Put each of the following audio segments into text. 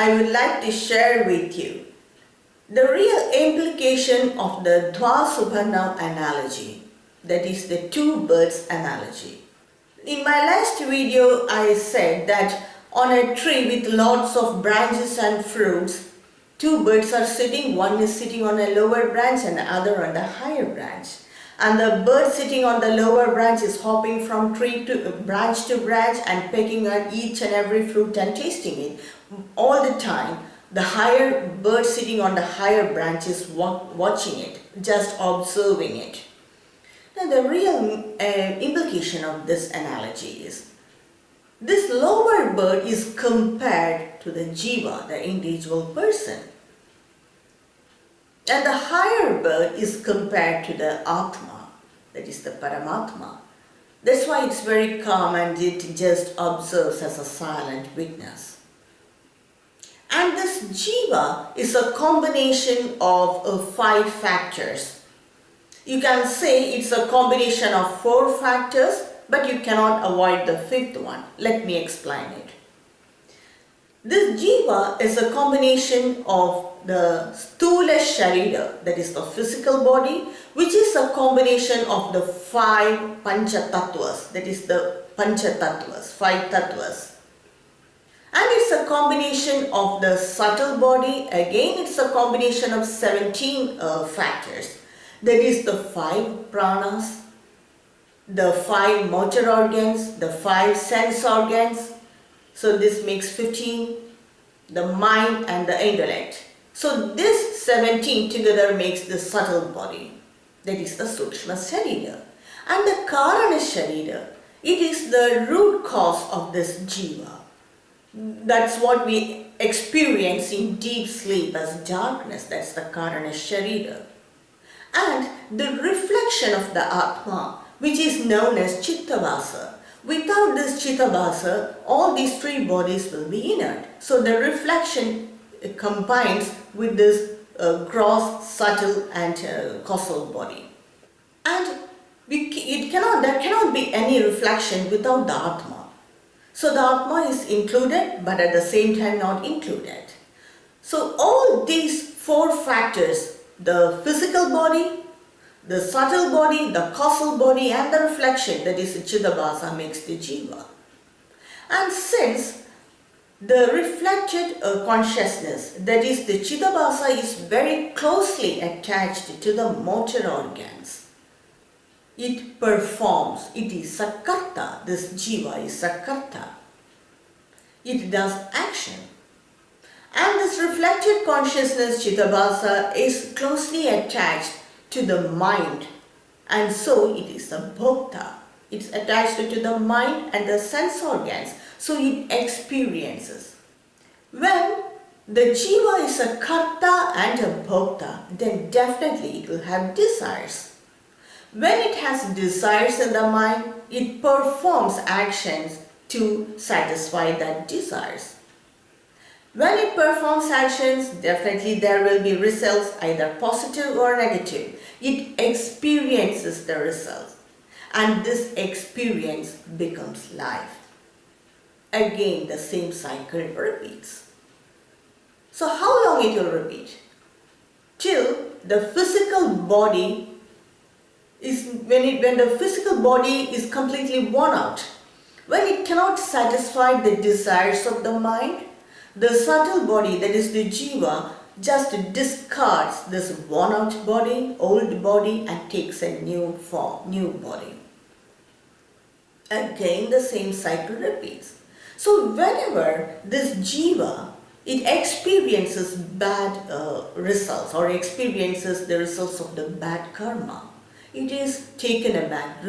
I would like to share with you the real implication of the Dvasubhana analogy, that is the two birds analogy. In my last video, I said that on a tree with lots of branches and fruits, two birds are sitting. One is sitting on a lower branch and the other on the higher branch. And the bird sitting on the lower branch is hopping from tree to branch and pecking at each and every fruit and tasting it. All the time, the higher bird sitting on the higher branch is watching it, just observing it. Now the real implication of this analogy is, this lower bird is compared to the jiva, the individual person. And the higher bird is compared to the Atma, that is the Paramatma. That's why it's very calm and it just observes as a silent witness. And this jiva is a combination of 5 factors. You can say it's a combination of 4 factors, but you cannot avoid the 5th one. Let me explain it. This jiva is a combination of the sthula sharira, that is the physical body, which is a combination of the 5 pancha tattvas, that is the pancha tattvas, 5 tattvas. And it's a combination of the subtle body, again it's a combination of 17 factors, that is the 5 pranas, the 5 motor organs, the 5 sense organs. So this makes 15, the mind and the intellect. So this 17 together makes the subtle body, that is the Sukshma Sharira. And the Karana Sharira, it is the root cause of this jiva. That's what we experience in deep sleep as darkness, that's the Karana Sharira. And the reflection of the Atma, which is known as Chittabhasa. Without this Chittabhasa, all these 3 bodies will be inert. So the reflection combines with this gross, subtle and causal body. And there cannot be any reflection without the Atma. So the Atma is included, but at the same time not included. So all these 4 factors, the physical body, the subtle body, the causal body and the reflection, that is the Chittabhasa, makes the jiva. And since the reflected consciousness, that is the Chittabhasa, is very closely attached to the motor organs, it performs, it is a karta, this jiva is a karta. It does action. And this reflected consciousness, Chittabhasa, is closely attached to the mind, and so it is a bhokta. It's attached to the mind and the sense organs, so it experiences. When the jiva is a karta and a bhokta, then definitely it will have desires. When it has desires in the mind, it performs actions to satisfy that desires. When it performs actions, definitely there will be results, either positive or negative. It experiences the results, and this experience becomes life. Again, the same cycle repeats. So how long it will repeat? Till the physical body is, when the physical body is completely worn out, when it cannot satisfy the desires of the mind, the subtle body, that is the jiva, just discards this worn out body, old body, and takes a new form, new body. Again, the same cycle repeats. So whenever this jiva, it experiences bad results or experiences the results of the bad karma, it is taken aback,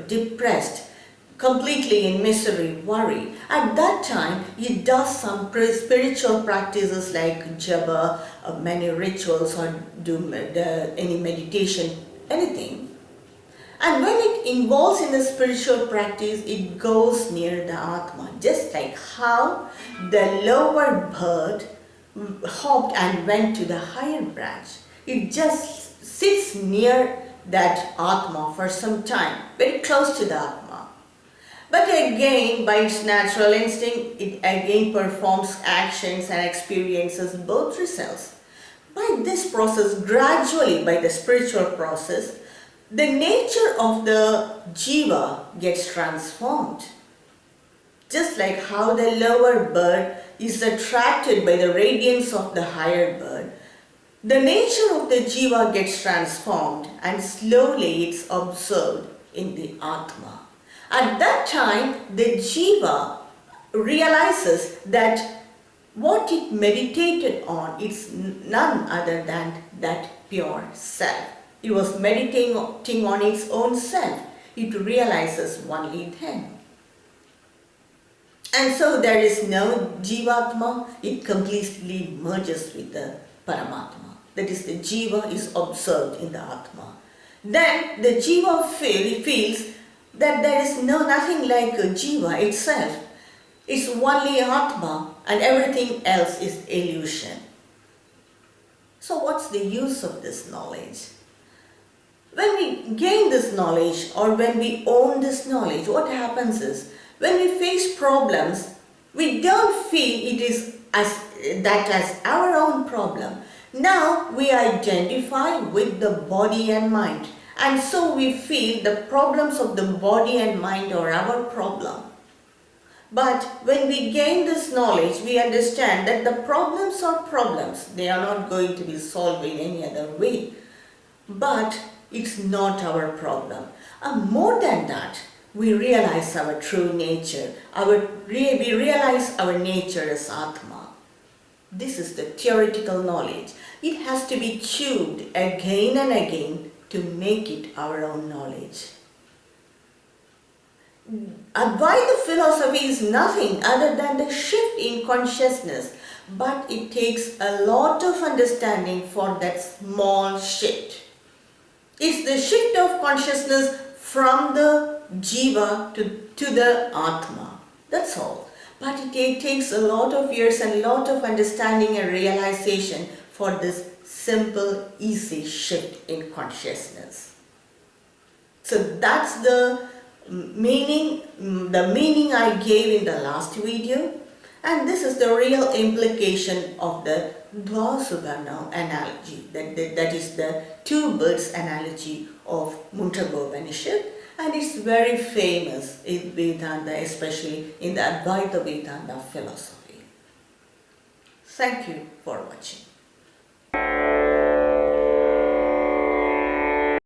depressed, completely in misery, worry. At that time, it does some spiritual practices like japa, many rituals, or do any meditation, anything. And when it involves in the spiritual practice, it goes near the Atma, just like how the lower bird hopped and went to the higher branch. It just sits near that Atma for some time, very close to the Atma. But again, by its natural instinct, it again performs actions and experiences both results. By this process, gradually, by the spiritual process, the nature of the jiva gets transformed. Just like how the lower bird is attracted by the radiance of the higher bird, the nature of the jiva gets transformed and slowly it's observed in the Atma. At that time, the jiva realizes that what it meditated on is none other than that pure self. It was meditating on its own self. It realizes only then. And so there is no jivatma, it completely merges with the paramatma. That is, the jiva is observed in the atma. Then the jiva feels that there is nothing like a jiva itself. It's only atma and everything else is illusion. So what's the use of this knowledge? When we gain this knowledge or when we own this knowledge, what happens is, when we face problems, we don't feel it is as our own problem. Now we identify with the body and mind, and so we feel the problems of the body and mind are our problem. But when we gain this knowledge, we understand that the problems are problems. They are not going to be solved in any other way. But it's not our problem. And more than that, we realize our true nature. We realize our nature as Atma. This is the theoretical knowledge. It has to be chewed again and again to make it our own knowledge. Advaita philosophy is nothing other than the shift in consciousness, but it takes a lot of understanding for that small shift. It's the shift of consciousness from the jiva to the atma. That's all. But it takes a lot of years and a lot of understanding and realization for this simple, easy shift in consciousness. So that's the meaning I gave in the last video, and this is the real implication of the Dvasubarna analogy, that is the two birds analogy of Mundragora Upanishad, and it's very famous in Vedanta, especially in the Advaita Vedanta philosophy. Thank you for watching.